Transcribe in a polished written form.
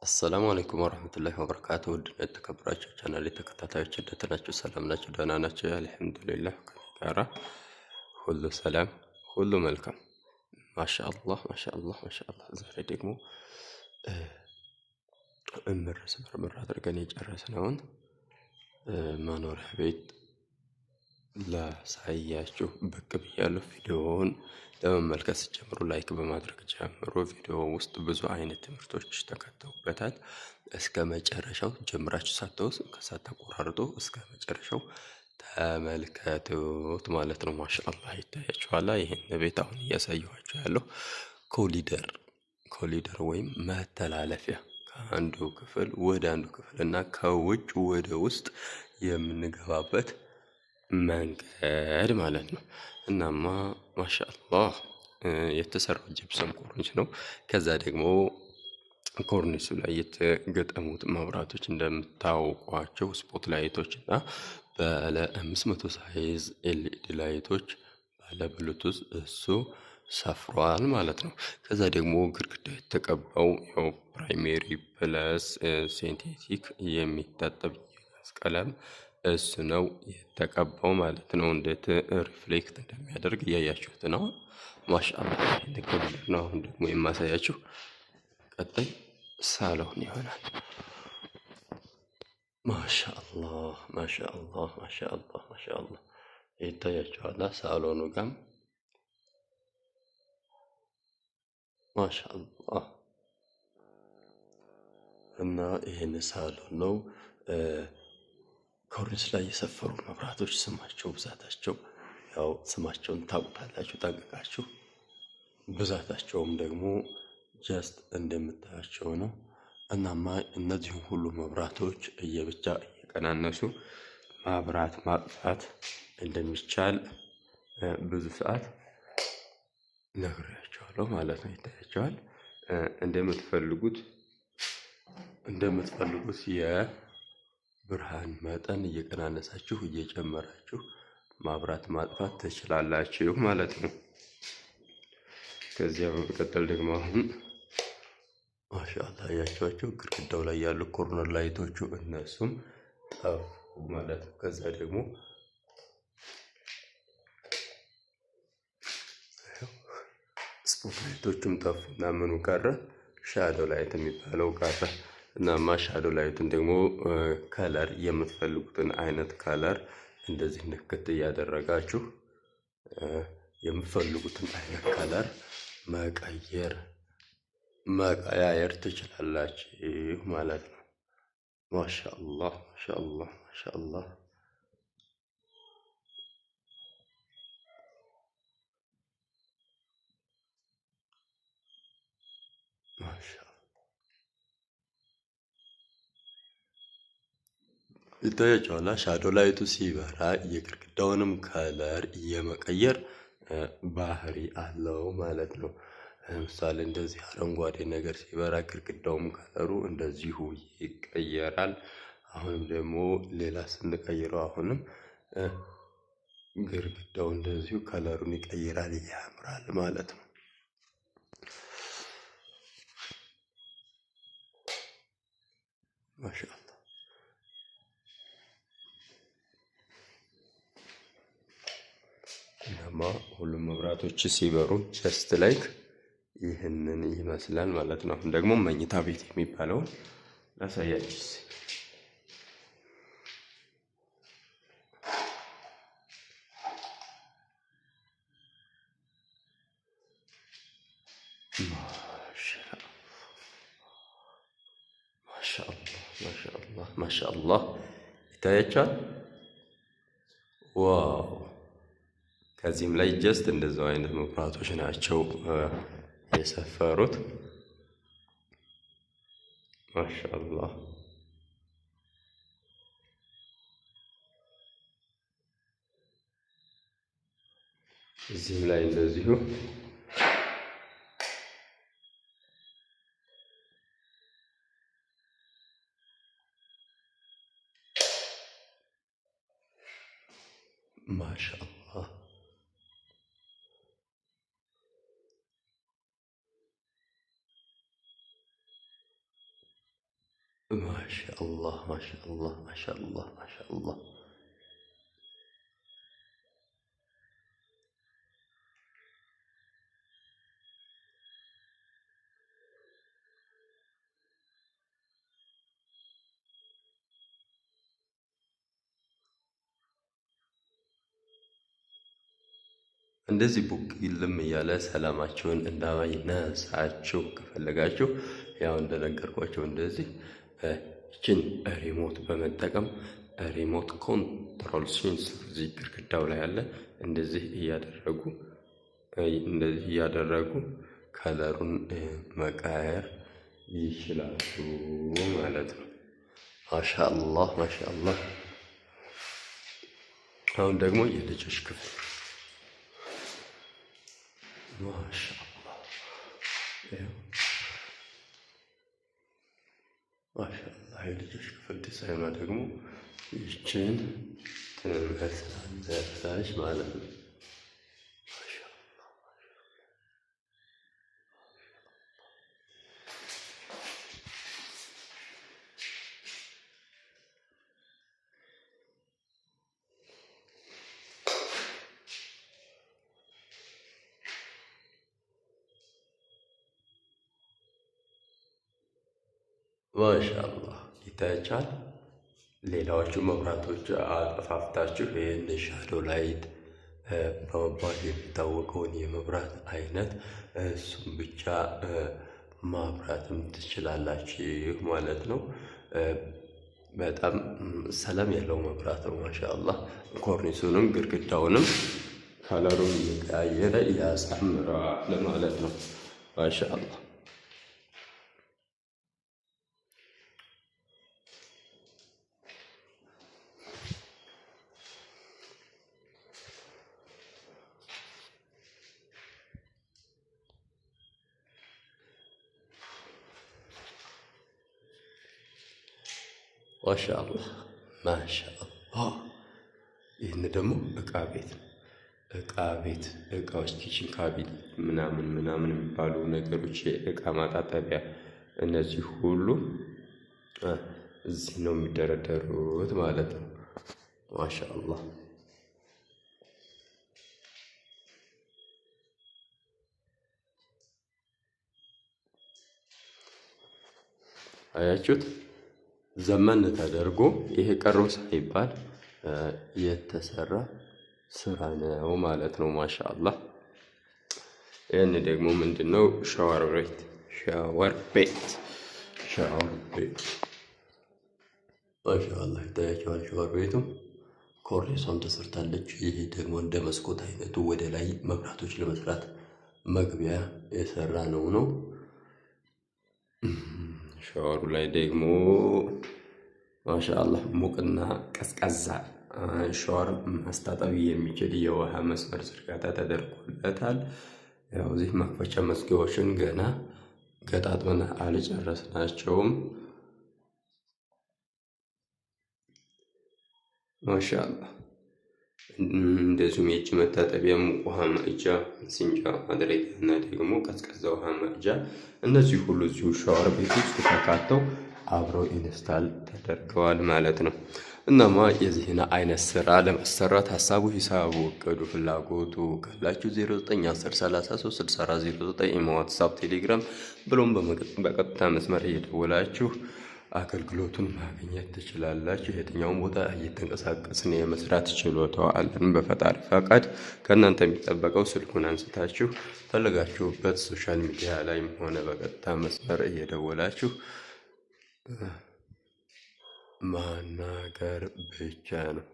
አሰላሙ አለይኩም ወራህመቱላሂ ወበረካቱ። ውድና የተከበራችሁ ቻናሌ ተከታታዮች እንዴት ናችሁ? ሰላም ናችሁ? ደህና ናችሁ? አልሐምዱሊላህ ከኔ ጋራ ሁሉ ሰላም፣ ሁሉ መልካም። ማሻአላህ ማሻአላህ ማሻአላህ። ዛሬ ደግሞ እምር ስምርምር አድርገን የጨረስነውን መኖሪያ ቤት ላሳያችሁ ብቅ ብያለሁ። ቪዲዮውን ለመመልከት ስትጀምሩ ላይክ በማድረግ ጀምሩ። ቪዲዮ ውስጥ ብዙ አይነት ትምህርቶች ተካተውበታል። እስከ መጨረሻው ጀምራችሁ ሳታቆራርጡ እስከ መጨረሻው ተመልከቱት ማለት ነው። ማሻአላህ ይታያችኋል። ይሄን ቤት አሁን እያሳየኋችሁ ያለው ኮሊደር ወይም መተላለፊያ ከአንዱ ክፍል ወደ አንዱ ክፍል እና ከውጭ ወደ ውስጥ የምንገባበት መንገድ ማለት ነው። እናማ ማሻአላህ የተሰራው ጅብሰም ኮርኒስ ነው። ከዛ ደግሞ ኮርኒሱ ላይ የተገጠሙት መብራቶች እንደምታውቋቸው ስፖት ላይቶች እና ባለ 500 ሳይዝ ኤልኢዲ ላይቶች ባለ ብሉቱዝ እሱ ሰፍሯል ማለት ነው። ከዛ ደግሞ ግድግዳ የተቀባው ያው ፕራይሜሪ ፕለስ ሲንቴቲክ የሚታጠብ የጋዝ ቀለም እሱ ነው የተቀባው ማለት ነው። እንዴት ሪፍሌክት እንደሚያደርግ እያያችሁት ነው። ማሻአላህ እንደከብር ነው። አሁን ደግሞ የማሳያችሁ ቀጣይ ሳሎን ይሆናል። ማሻአላህ ማሻአላህ ማሻአላህ ማሻአላህ ይታያችኋል። ሳሎኑ ጋም ማሻአላህ እና ይሄን ሳሎን ነው። ኮርኒስ ላይ የሰፈሩ መብራቶች ስማቸው ብዛታቸው ያው ስማቸውን ታውቁታላችሁ ጠንቅቃችሁ። ብዛታቸውም ደግሞ ጀስት እንደምታያቸው ነው። እናማ እነዚህን ሁሉ መብራቶች እየብቻ እየቀናነሱ ማብራት ማጥፋት እንደሚቻል ብዙ ሰዓት ነግሬያቸዋለሁ ማለት ነው። ይታያቸዋል። እንደምትፈልጉት የብርሃን መጠን እየቀናነሳችሁ እየጨመራችሁ ማብራት ማጥፋት ትችላላችሁ ማለት ነው። ከዚያ በመቀጠል ደግሞ አሁን ማሻአላህ ያያችኋቸው ግድግዳው ላይ ያሉ ኮርነር ላይቶቹ እነሱም ጠፉ ማለት ነው። ከዛ ደግሞ ስፖት ላይቶቹም ጠፉና ምኑ ቀረ? ሻዶ ላይት የሚባለው ቀረ። እናማ ሻዶ ላይትን ደግሞ ከለር የምትፈልጉትን አይነት ከለር እንደዚህ ንክት እያደረጋችሁ የምትፈልጉትን አይነት ከለር መቀያየር ትችላላችሁ ማለት ነው። ማሻአላህ ማሻአላህ ማሻአላህ ማሻአላህ ይታያችኋል። ሻዶ ላይቱ ሲበራ የግድግዳውንም ከለር የመቀየር ባህሪ አለው ማለት ነው። ለምሳሌ እንደዚህ አረንጓዴ ነገር ሲበራ ግድግዳውም ከለሩ እንደዚሁ ይቀየራል። አሁንም ደግሞ ሌላ ስንቀይረው አሁንም ግድግዳው እንደዚሁ ከለሩን ይቀይራል፣ ያምራል ማለት ነው። ማሻአላህ እናማ ሁሉም መብራቶች ሲበሩ ጀስት ላይክ ይህንን ይመስላል ማለት ነው። አሁን ደግሞ መኝታ ቤት የሚባለውን ላሳያችሁ። ማሻአላህ ማሻአላህ ይታያችኋል። ዋው! ከዚህም ላይ ጀስት እንደዛው አይነት መብራቶች ናቸው የሰፈሩት። ማሻአላህ እዚህም ላይ እንደዚሁ ማሻአላህ ማሻአላህ ማሻአላህ ማሻአላህ ማሻአላህ። እንደዚህ ቡክ ይልም እያለ ሰላማቸውን እንዳይነሳችሁ ከፈለጋችሁ ያው እንደነገርኳቸው እንደዚህ ይችን ሪሞት በመጠቀም ሪሞት ኮንትሮል ሴንሰር እዚህ ግድግዳው ላይ አለ። እንደዚህ እያደረጉ ከለሩን መቀየር ይችላሉ ማለት ነው። ማሻአላህ ማሻአላህ። አሁን ደግሞ የልጆች ክፍል ማሻአላህ ማሻአላህ። የልጆች ክፍል ዲዛይኗ ደግሞ ይችን ትመስላለች ማለት ነው። ማሻአላህ ይታያችኋል። ሌላዎቹ መብራቶች አጠፋፍታችሁ ይህን ሻዶ ላይት በመባል የሚታወቀውን የመብራት አይነት እሱም ብቻ ማብራትም ትችላላችሁ ማለት ነው። በጣም ሰላም ያለው መብራት ነው። ማሻአላህ ኮርኒሱንም ግድግዳውንም ከለሩን እየቀያየረ ያሳምራል ማለት ነው። ማሻአላህ ማሻአላህ ማሻአላህ። ይህን ደግሞ እቃ ቤት እቃዎች ኪችን ካቢኔት ምናምን የሚባሉ ነገሮች የእቃ ማጣጠቢያ እነዚህ ሁሉ እዚህ ነው የሚደረደሩት ማለት ነው። ማሻአላህ አያችሁት? ዘመን ተደርጎ ይሄ ቀረው ሳይባል የተሰራ ስራ ነው ማለት ነው። ማሻአላህ። ይህን ደግሞ ምንድነው? ሻወር ቤት ማሻአላህ ይታያቸዋል። ሻወር ቤቱም ኮርኒሷም ተሰርታለች። ይሄ ደግሞ እንደ መስኮት አይነቱ ወደ ላይ መብራቶች ለመስራት መግቢያ የሰራ ነው። ሻወሩ ላይ ደግሞ ማሻአላህ ሙቅና ቀዝቃዛ ሻወር ማስታጠብ የሚችል የውሃ መስመር ዝርጋታ ተደርጎለታል። ያው እዚህ መክፈቻ መዝጊያዎችን ገና ገጣጥመን አልጨረስናቸውም። ማሻአላህ። እንደዚሁም የእጅ መታጠቢያ፣ ሙቅ ውሃ መቅጃ፣ ሲንጃ ማድረጊያ እና ደግሞ ቀዝቃዛ ውሃ መቅጃ እነዚህ ሁሉ እዚሁ ሻወር ቤት ውስጥ ተካተው አብረው ኢንስታል ተደርገዋል ማለት ነው። እናማ የዚህን አይነት ስራ ለመሰራት ሀሳቡ፣ ሂሳቡ፣ እቅዱ፣ ፍላጎቱ ካላችሁ 0910336409 ኢሞ፣ ዋትሳፕ፣ ቴሌግራም ብሎም በቀጥታ መስመር እየደወላችሁ አገልግሎቱን ማግኘት ትችላላችሁ። የትኛውም ቦታ እየተንቀሳቀስን የመስራት ችሎታው አለን በፈጣሪ ፈቃድ። ከእናንተ የሚጠበቀው ስልኩን አንስታችሁ ፈለጋችሁበት ሶሻል ሚዲያ ላይም ሆነ በቀጥታ መስመር እየደወላችሁ ማናገር ብቻ ነው።